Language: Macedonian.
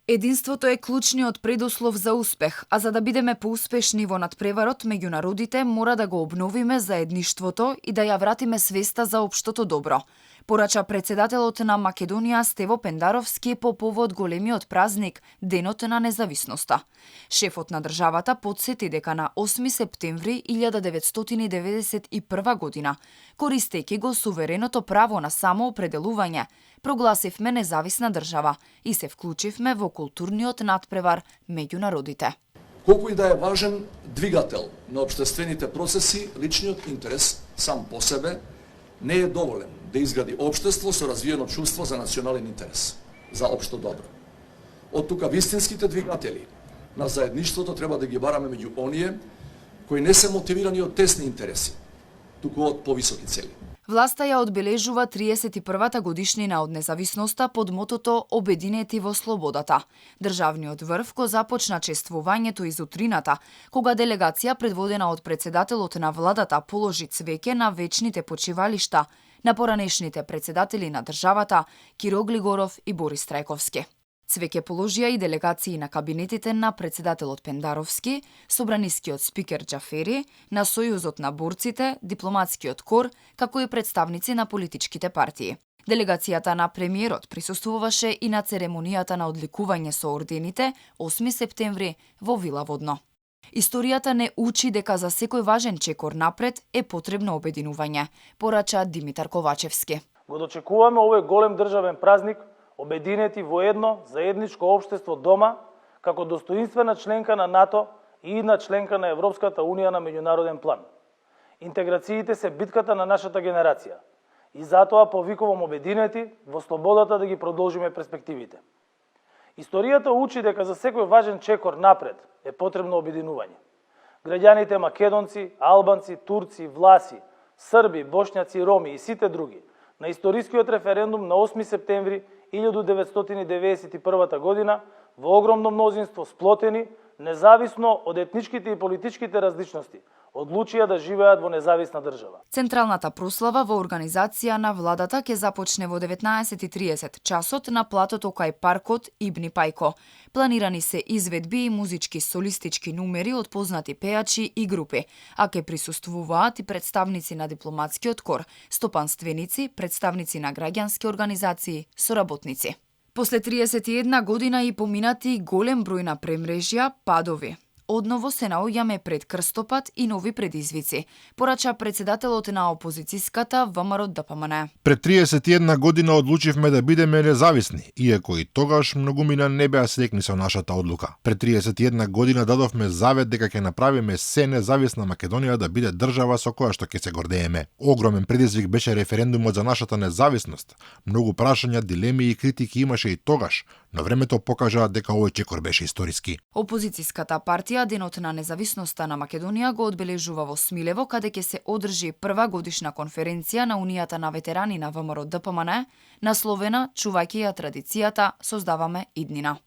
Единството е клучниот предуслов за успех, а за да бидеме поуспешни во надпреварот меѓу народите, мора да го обновиме заедништвото и да ја вратиме свеста за општото добро, порача председателот на Македонија Стево Пендаровски по повод големиот празник Денот на независноста. Шефот на државата потсети дека на 8 септември 1991 година, користејќи го сувереното право на самоопределување, прогласивме независна држава и се вклучивме во културниот надпревар меѓу народите. Колку и да е важен двигател на општествените процеси, личниот интерес сам по себе не е доволен да изгради општество со развиено чувство за национален интерес, за општо добро. Од тука вистинските двигатели на заедништвото треба да ги бараме меѓу оние кои не се мотивирани од тесни интереси, туку од повисоки цели. Власта ја одбележува 31-та годишнина од независноста под мотото Обединети во слободата. Државниот врв го започна чествувањето из утрината, кога делегација предводена од председателот на владата положи цвеќе на вечните почивалишта на поранешните председатели на државата Киро Глигоров и Борис Трајковски. Цвеќе положија и делегации на кабинетите на председателот Пендаровски, собранискиот спикер Џафери, на Сојузот на борците, дипломатскиот кор, како и представници на политичките партии. Делегацијата на премиерот присуствуваше и на церемонијата на одликување со ордените 8 септември во Вила Водно. Историјата не учи дека за секој важен чекор напред е потребно обединување, порача Димитар Ковачевски. Го дочекуваме овој голем државен празник обединети во едно заедничко општество дома, како достоинствена членка на НАТО и една членка на Европската Унија на меѓународен план. Интеграциите се битката на нашата генерација и затоа повикувам обединети во слободата да ги продолжиме перспективите. Историјата учи дека за секој важен чекор напред е потребно обединување. Граѓаните македонци, албанци, турци, власи, срби, бошњаци, роми и сите други на историскиот референдум на 8 септември 1991 година во огромно мнозинство сплотени, независно од етничките и политичките различности, одлучија да живеат во независна држава. Централната прослава во организација на владата ќе започне во 19:30 часот на платото кај паркот Ибни Пајко. Планирани се изведби и музички солистички numери од познати пејачи и групи, а ќе присуствуваат и представници на дипломатскиот кор, стопанственици, представници на граѓански организации, соработници. После 31 година и поминати голем број на премрежја, падови. Одново се наоѓаме пред крстопат и нови предизвици, порача председателот на опозицијската ВМРО ДПМН. Пред 31 година одлучивме да бидеме независни, иако и тогаш многумина не беа среќни со нашата одлука. Пред 31 година дадовме завет дека ќе направиме се независна Македонија да биде држава со која што ќе се гордееме. Огромен предизвик беше референдумот за нашата независност. Многу прашања, дилеми и критики имаше и тогаш, но времето покажа дека овој чекор беше историски. Опозицијската партија Денот на независноста на Македонија го одбележува во Смилево, каде ќе се одржи прва годишна конференција на Унијата на ветерани на ВМРО ДПМН, насловена "Чувајќи ја традицијата, создаваме иднина".